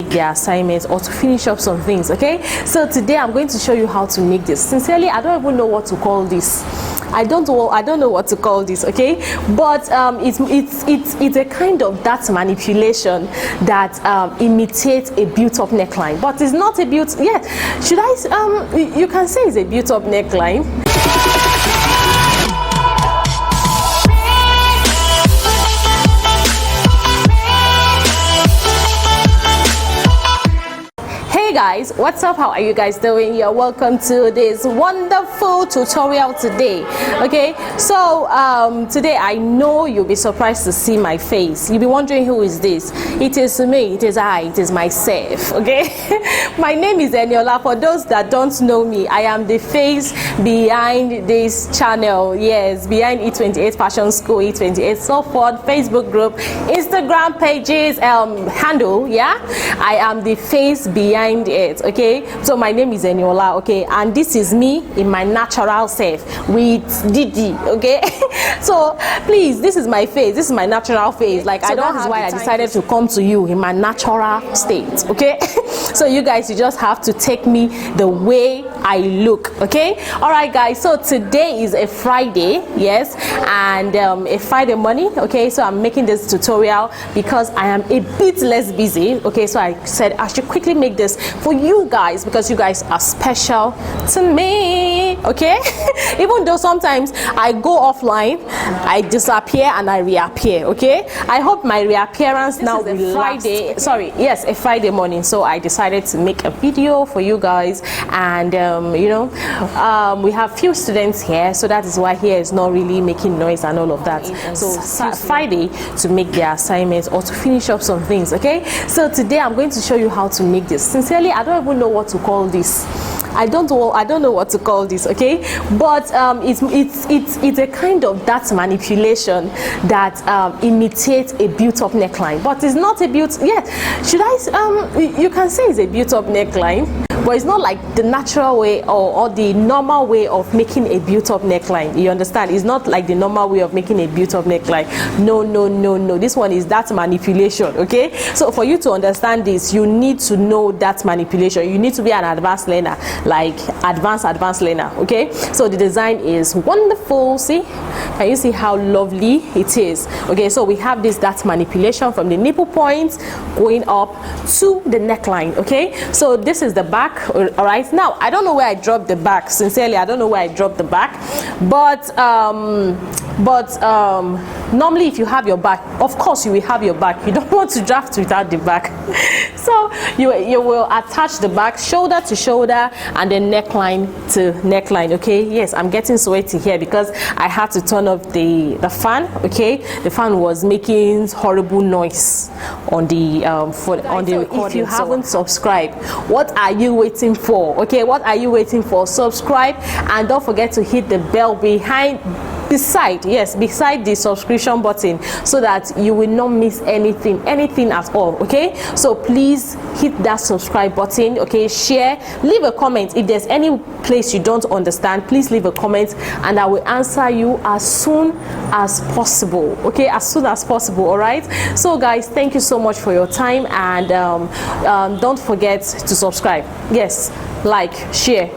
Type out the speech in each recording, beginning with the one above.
make their assignments or to finish up some things. Okay, so today I'm going to show you how to make this. Sincerely, I don't even know what to call this. I don't know what to call this, okay? But it's a kind of that manipulation that imitates a built-up neckline, but it's not a built. Yeah, should I? You can say it's a built-up neckline. Hey guys, what's up? How are you guys doing? You're welcome to this wonderful tutorial today. Okay, so today I know you'll be surprised to see my face. You'll be wondering, who is this? It is me, it is I, it is myself. Okay, my name is Eniola. For those that don't know me, I am the face behind this channel. Yes, behind E28 Fashion School, E28 Support, Facebook group, Instagram pages, handle. Yeah, I am the face behind it. Okay, so my name is Eniola. Okay, and this is me in my natural self with Didi. Okay, so please, this is my face, this is my natural face. Like, so I don't have why I decided to come to you in my natural state. Okay, so you guys, you just have to take me the way I look. Okay, all right guys, so today is a Friday, yes, and a Friday morning. Okay, so I'm making this tutorial because I am a bit less busy. Okay, so I said I should quickly make this for you guys because you guys are special to me. Okay, even though sometimes I go offline, I disappear and I reappear. Okay, I hope my reappearance now will last. Sorry, yes, a Friday morning, so I decided to make a video for you guys. And we have few students here, so that is why here is not really making noise and all of that. So Friday to make their assignments or to finish up some things. Okay, so today I'm going to show you how to make this. Sincerely, I don't even know what to call this. I don't know what to call this. Okay, but it's a kind of that manipulation that imitates a built-up neckline, but it's not a built. Yeah, should I? You can say it's a built-up neckline, but it's not like the natural way or the normal way of making a built-up neckline. You understand? It's not like the normal way of making a built-up neckline. No. This one is that manipulation. Okay, so for you to understand this, you need to know that manipulation. You need to be an advanced learner, like advanced learner. Okay, so the design is wonderful. See, can you see how lovely it is? Okay, so we have that manipulation from the nipple points going up to the neckline. Okay, so this is the back. All right, now I don't know where I dropped the back. Sincerely, I don't know where I dropped the back, but normally if you have your back, of course you will have your back. You don't want to draft without the back. So you will attach the back shoulder to shoulder and then neckline to neckline. Okay, yes, I'm getting sweaty here because I had to turn off the fan. Okay, the fan was making horrible noise on the recording. If you haven't subscribed, what are you waiting for? Okay, what are you waiting for? Subscribe and don't forget to hit the bell beside the subscription button, so that you will not miss anything at all. Okay, so please hit that subscribe button. Okay, share, leave a comment. If there's any place you don't understand, please leave a comment and I will answer you as soon as possible. Okay, as soon as possible. All right, so guys, thank you so much for your time, and don't forget to subscribe. Yes, like, share,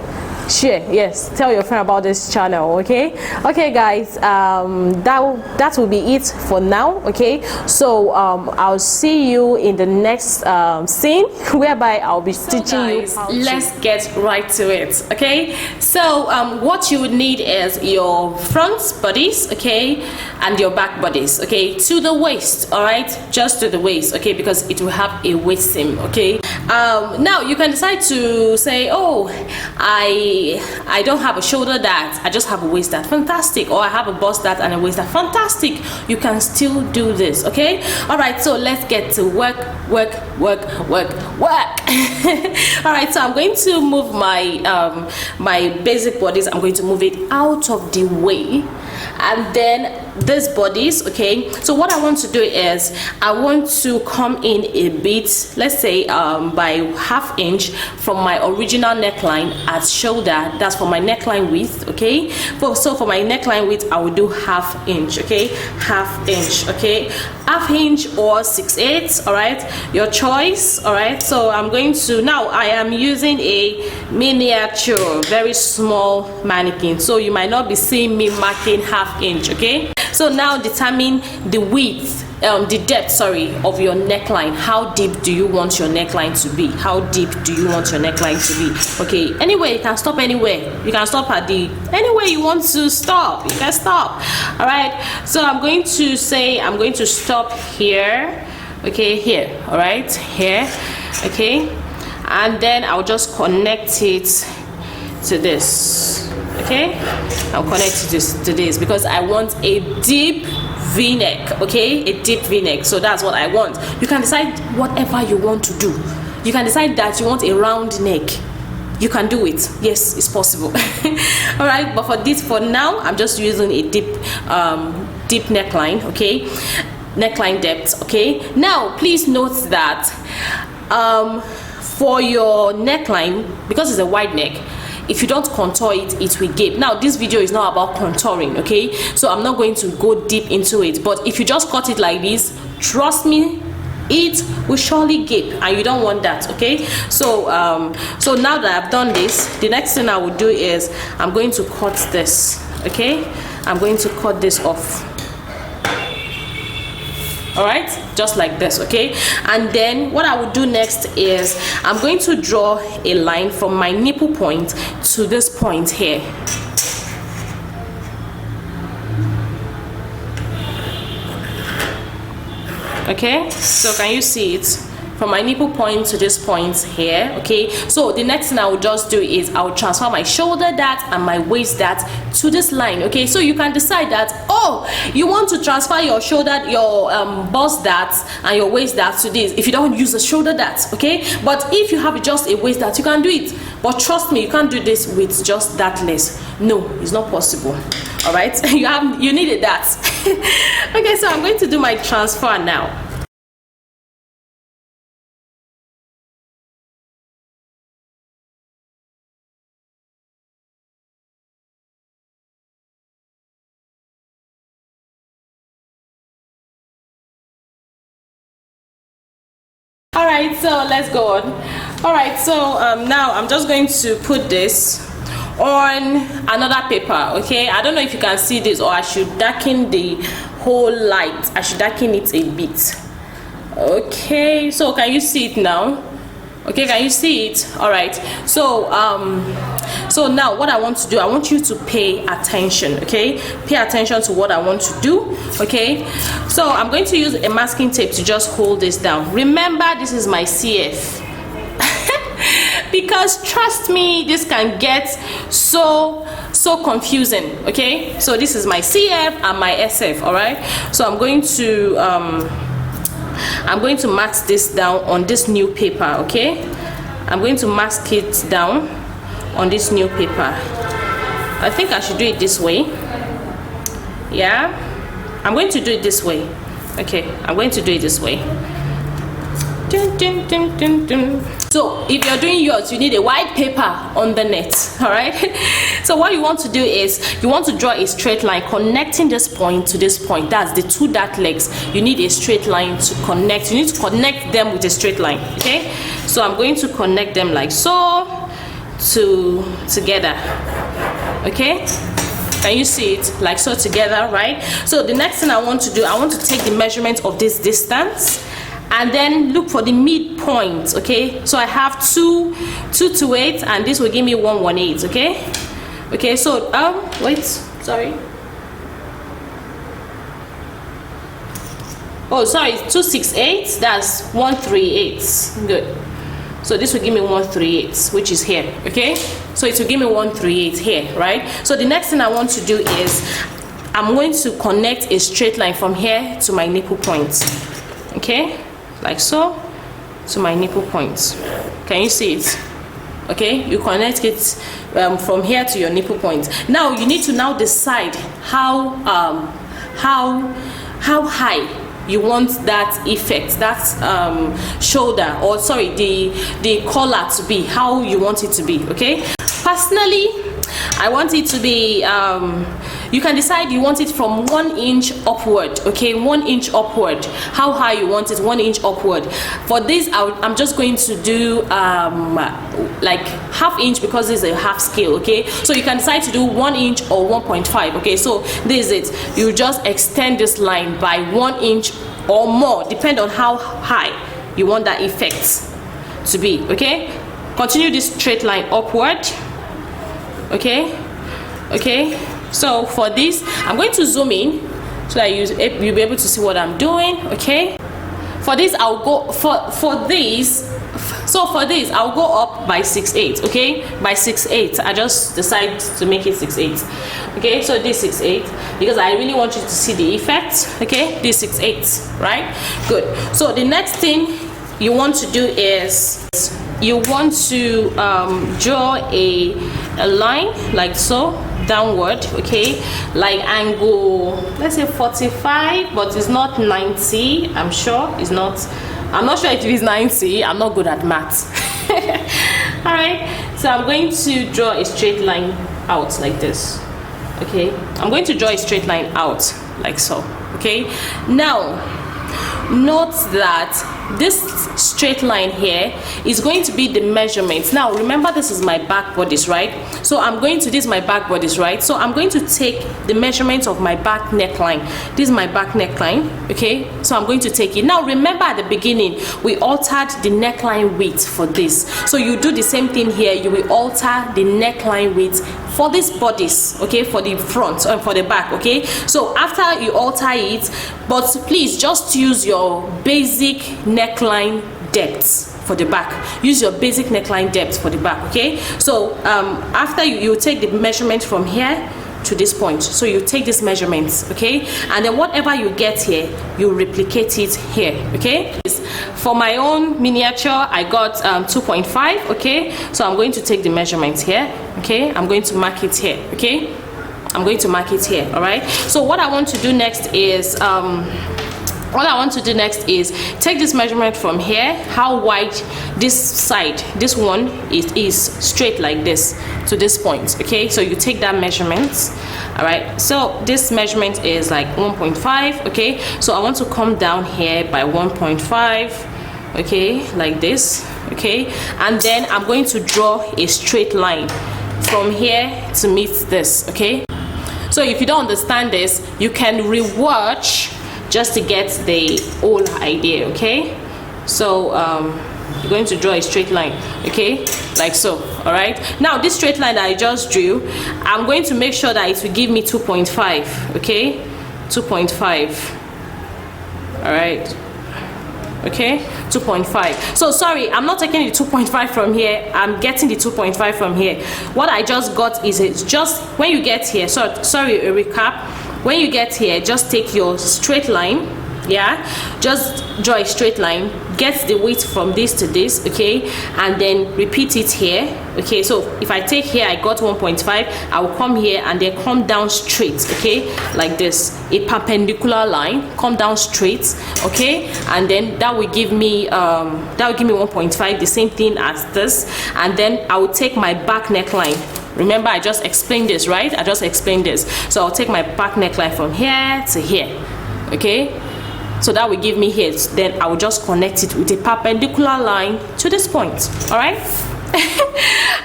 yes, tell your friend about this channel. Okay guys, that will be it for now. Okay, so I'll see you in the next scene, whereby I'll be teaching you how to. Let's get right to it. Okay, so what you would need is your front bodice, okay, and your back bodice, okay, to the waist. All right, just to the waist. Okay, because it will have a waist seam. Okay, now you can decide to say, oh, I don't have a shoulder that, I just have a waist that. Fantastic. Or I have a bust that and a waist that. Fantastic. You can still do this. Okay, all right, so let's get to work. All right, so I'm going to move my my basic bodies. I'm going to move it out of the way, and then this bodice. Okay, so what I want to do is I want to come in a bit, let's say by ½ inch from my original neckline at shoulder. That's for my neckline width. Okay, so for my neckline width I will do ½ inch. Okay, ½ inch. Okay, ½ inch or 6/8. all right, your choice. All right, so I'm going to, now I am using a miniature, very small mannequin, so you might not be seeing me marking ½ inch. Okay, so now determine the width, the depth, sorry, of your neckline. How deep do you want your neckline to be? How deep do you want your neckline to be? Okay, anyway, you can stop anywhere. You can stop at the anywhere you want to stop. You can stop. All right, so I'm going to say I'm going to stop here. Okay, here. All right, here. Okay, and then I'll just connect it to this. Okay, I'll connect it to this because I want a deep v-neck. Okay, a deep v-neck. So that's what I want. You can decide whatever you want to do. You can decide that you want a round neck. You can do it. Yes, it's possible. All right, but for now I'm just using a deep neckline. Okay, neckline depth. Okay, now please note that for your neckline, because it's a wide neck, if you don't contour it, it will gape. Now this video is not about contouring, okay, so I'm not going to go deep into it, but if you just cut it like this, trust me, it will surely gape, and you don't want that. Okay, so so now that I've done this, the next thing I will do is I'm going to cut this. Okay, I'm going to cut this off. All right, just like this. Okay, and then what I will do next is I'm going to draw a line from my nipple point to this point here. Okay, so can you see it? From my nipple point to this point here. Okay, so the next thing I will just do is I will transfer my shoulder dart and my waist dart to this line. Okay, so you can decide that, oh, you want to transfer your shoulder, your bust dart and your waist dart to this if you don't use a shoulder dart. Okay, but if you have just a waist dart, you can do it, but trust me, you can't do this with just dartless. No, it's not possible. All right, you need a dart. Okay, so I'm going to do my transfer now. All right, so let's go on. All right, so now I'm just going to put this on another paper. Okay, I don't know if you can see this, or I should darken the whole light. I should darken it a bit. Okay, so can you see it now? Okay, can you see it? All right, so so now what I want to do, I want you to pay attention. Okay, pay attention to what I want to do. Okay, so I'm going to use a masking tape to just hold this down. Remember, this is my CF. Because trust me, this can get so confusing. Okay, so this is my CF and my SF. All right, so I'm going to mask this down on this new paper. Okay, I'm going to mask it down on this new paper. I think I should do it this way. Yeah, I'm going to do it this way. Okay, I'm going to do it this way. Dun, dun, dun, dun, dun. So if you're doing yours, you need a white paper on the net. All right, so what you want to do is you want to draw a straight line connecting this point to this point. That's the two dart legs. You need a straight line to connect. You need to connect them with a straight line. Okay, so I'm going to connect them like so together. Okay, can you see it? Like so together, right? So the next thing I want to do, I want to take the measurement of this distance and then look for the midpoint. Okay, so I have 228 and this will give me 118. Okay, okay, so wait, sorry, oh sorry, 268, that's 138. Good. So this will give me 138, which is here. Okay, so it will give me 138 here, right? So the next thing I want to do is I'm going to connect a straight line from here to my nipple point. Okay, like so, to my nipple point. Can you see it? Okay, you connect it from here to your nipple point. Now you need to now decide how how high you want that effect, that shoulder, or sorry, the collar to be, how you want it to be. Okay, personally I want it to be you can decide you want it from 1 inch upward. Okay, 1 inch upward, how high you want it, 1 inch upward. For this I'm just going to do like ½ inch, because this is a half scale. Okay, so you can decide to do 1 inch or 1.5. okay, so this is it. You just extend this line by 1 inch or more, depend on how high you want that effect to be. Okay, continue this straight line upward. Okay, so for this I'm going to zoom in so that you'll be able to see what I'm doing. Okay, for this I'll go for this I'll go up by 6/8. okay, by 6/8. I just decided to make it 6/8. okay, so this 6/8 because I really want you to see the effect. Okay, this 6/8, right? Good. So the next thing you want to do is you want to draw a line like so, downward. Okay, like angle, let's say 45, but it's not 90. I'm not sure if it is 90. I'm not good at maths. All right, so I'm going to draw a straight line out like this. Okay, I'm going to draw a straight line out like so. Okay, now note that this straight line here is going to be the measurement. Now remember, this is my back bodice, right? So I'm going to, this is my back bodice, right? So I'm going to take the measurement of my back neckline. This is my back neckline. Okay, so I'm going to take it. Now remember, at the beginning we altered the neckline width for this, so you do the same thing here. You will alter the neckline width for this bodice, okay, for the front and for the back. Okay, so after you alter it, but please just use your basic neckline depth for the back. Use your basic neckline depth for the back. Okay, so after you take the measurement from here to this point, so you take this measurements. Okay, and then whatever you get here, you replicate it here. Okay, for my own miniature I got 2.5. okay, so I'm going to take the measurements here. Okay, I'm going to mark it here. Okay, I'm going to mark it here. All right, so what I want to do next is take this measurement from here, how wide this side, this one is straight like this to this point. Okay, so you take that measurement. All right, so this measurement is like 1.5. okay, so I want to come down here by 1.5. okay, like this. Okay, and then I'm going to draw a straight line from here to meet this. Okay, so if you don't understand this, you can rewatch just to get the whole idea. Okay, so you're going to draw a straight line. Okay, like so. All right, now this straight line that I just drew, I'm going to make sure that it will give me 2.5. okay, 2.5. all right, okay, 2.5. so sorry, I'm not taking the 2.5 from here, I'm getting the 2.5 from here. What I just got is, it's just when you get here, so sorry, a recap. When you get here, just take your straight line. Yeah, just draw a straight line, get the width from this to this. Okay, and then repeat it here. Okay, so if I take here, I got 1.5, I will come here and then come down straight. Okay, like this, a perpendicular line, come down straight. Okay, and then that will give me 1.5, the same thing as this. And then I will take my back neckline. Remember, I just explained this, right? I just explained this. So I'll take my back neckline from here to here. Okay, so that will give me here. Then I will just connect it with a perpendicular line to this point. All right.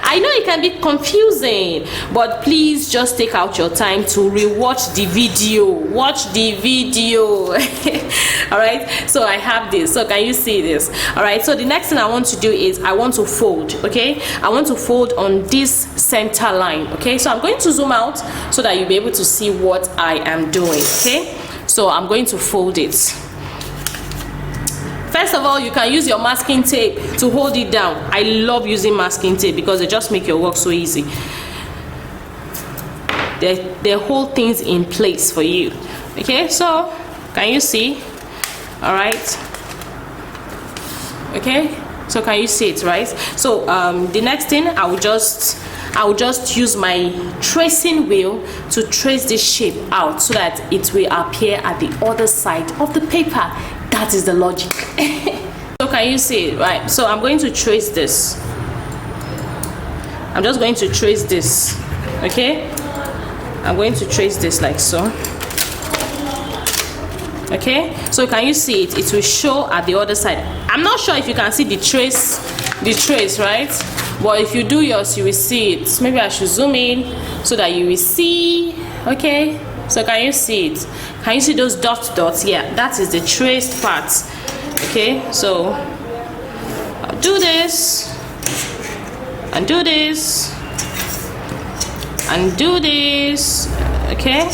I know it can be confusing, but please just take out your time to rewatch the video. Watch the video. All right, so I have this. So can you see this? All right, so the next thing I want to do is I want to fold. Okay, I want to fold on this center line. Okay, so I'm going to zoom out so that you'll be able to see what I am doing. Okay, so I'm going to fold it. First of all, you can use your masking tape to hold it down. I love using masking tape because they just make your work so easy. They hold things in place for you. Okay, so can you see? All right. Okay, so can you see it, right? So the next thing, I will just use my tracing wheel to trace this shape out so that it will appear at the other side of the paper. That is the logic. So can you see it? Right, so I'm going to trace this. I'm just going to trace this. Okay, I'm going to trace this like so. Okay, so can you see it? It will show at the other side. I'm not sure if you can see the trace, right? But if you do yours, you will see it. Maybe I should zoom in so that you will see. Okay, so can you see it? Can you see those dots? Yeah, that is the traced part. Okay, so I'll do this and do this and do this. Okay,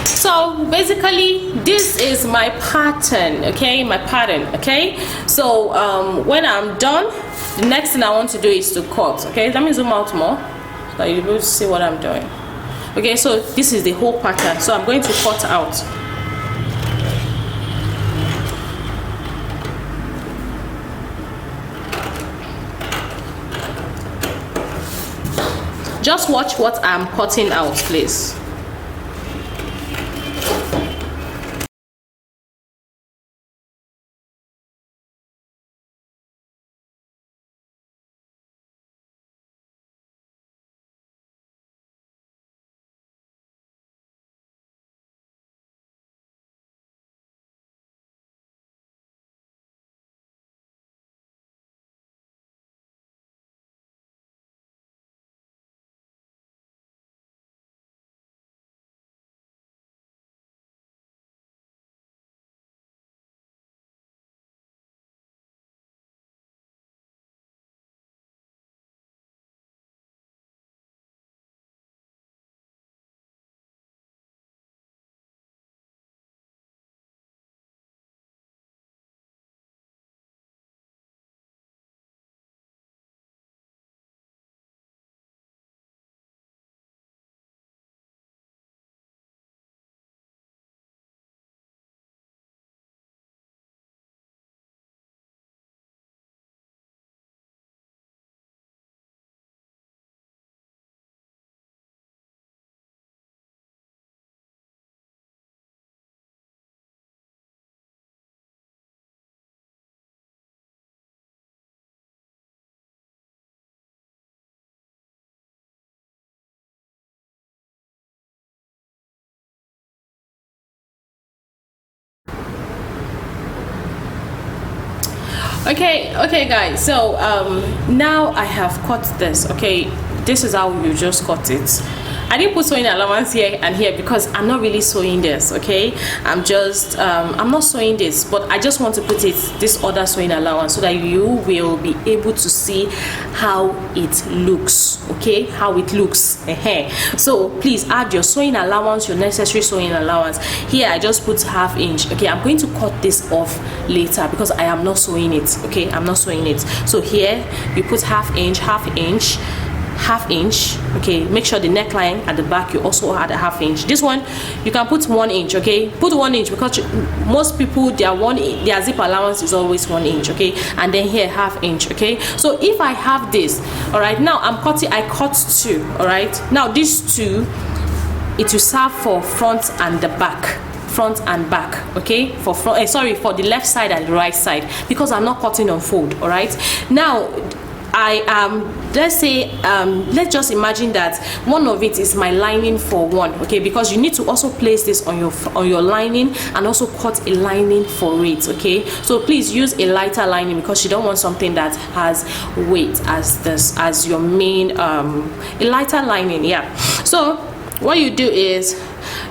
so basically this is my pattern. Okay, my pattern. Okay, so when I'm done, the next thing I want to do is to cut. Okay, let me zoom out more so that you'll be able to see what I'm doing. Okay, so this is the whole pattern, so I'm going to cut out. Just watch what I'm cutting out, please. Okay guys, so now I have cut this. Okay, this is how you just cut it. I didn't put sewing allowance here and here because I'm not really sewing this. Okay, I'm just I'm not sewing this, but I just want to put it this other sewing allowance so that you will be able to see how it looks. Okay, how it looks. So please add your sewing allowance, your necessary sewing allowance. Here I just put ½ inch. Okay, I'm going to cut this off later because I am not sewing it. Okay, I'm not sewing it. So here you put ½ inch, ½ inch. Okay, make sure the neckline at the back you also add a ½ inch. This one you can put 1 inch. Okay, put 1 inch because most people their zip allowance is always 1 inch. Okay, and then here ½ inch. Okay, so if I have this, all right, now I cut 2. All right, now these 2, it will serve for front and the back. Front and back. Okay, for front, for the left side and the right side, because I'm not cutting on fold. All right, now I am let's just imagine that one of it is my lining for one. Okay, because you need to also place this on your lining and also cut a lining for it. Okay, so please use a lighter lining because you don't want something that has weight as your main a lighter lining. Yeah, so what you do is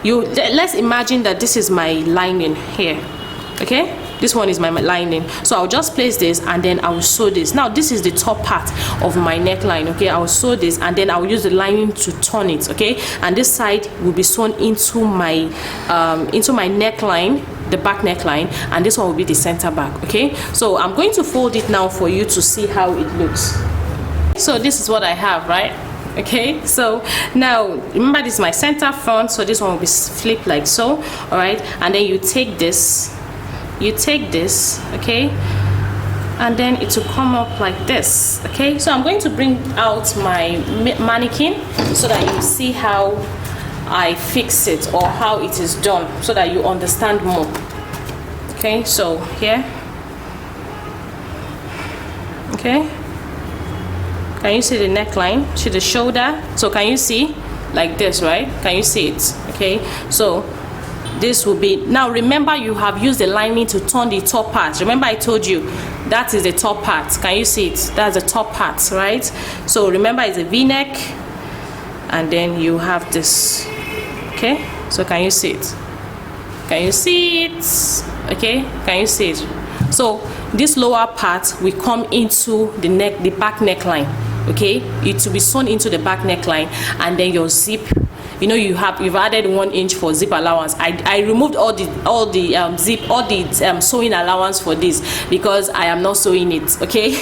let's imagine that this is my lining here. Okay, this one is my lining, so I'll just place this and then I will sew this. Now this is the top part of my neckline. Okay, I will sew this and then I will use the lining to turn it. Okay, and this side will be sewn into my neckline, the back neckline, and this one will be the center back. Okay, so I'm going to fold it now for you to see how it looks. So this is what I have, right? Okay, so now remember this is my center front, so this one will be flipped like so. All right, and then you take this, okay, and then it will come up like this. Okay, so I'm going to bring out my mannequin so that you see how I fix it or how it is done, so that you understand more. Okay, so here, okay, can you see the neckline? See the shoulder? So can you see like this, right? Can you see it? Okay, so this will be, now remember you have used the lining to turn the top part. Remember I told you that is the top part. Can you see it? That's the top part, right? So remember it's a v-neck, and then you have this. Okay, so can you see it? Can you see it? Okay, can you see it? So this lower part will come into the neck, the back neckline. Okay, it will be sewn into the back neckline, and then your zip, you know, you've added 1 inch for zip allowance. I removed all the sewing allowance for this because I am not sewing it. Okay,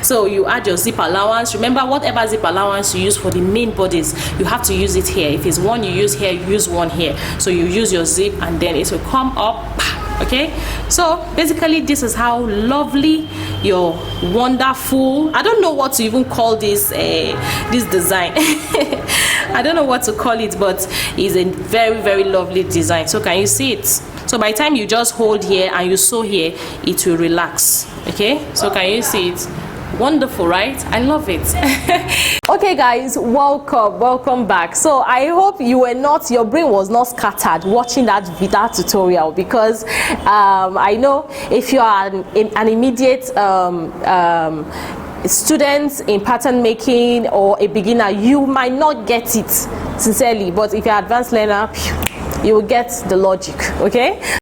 so you add your zip allowance. Remember, whatever zip allowance you use for the main bodies, you have to use it here. If it's one you use here, you use one here. So you use your zip, and then it will come up. Okay, so basically this is how lovely your wonderful, I don't know what to even call this this design. I don't know what to call it, but it's a very, very lovely design. So can you see it? So by the time you just hold here and you sew here, it will relax. Okay, so can you see it? Wonderful, right? I love it. Okay guys, welcome back. So I hope your brain was not scattered watching that tutorial, because I know if you are an immediate student in pattern making or a beginner, you might not get it sincerely, but if you're an advanced learner, you will get the logic. Okay.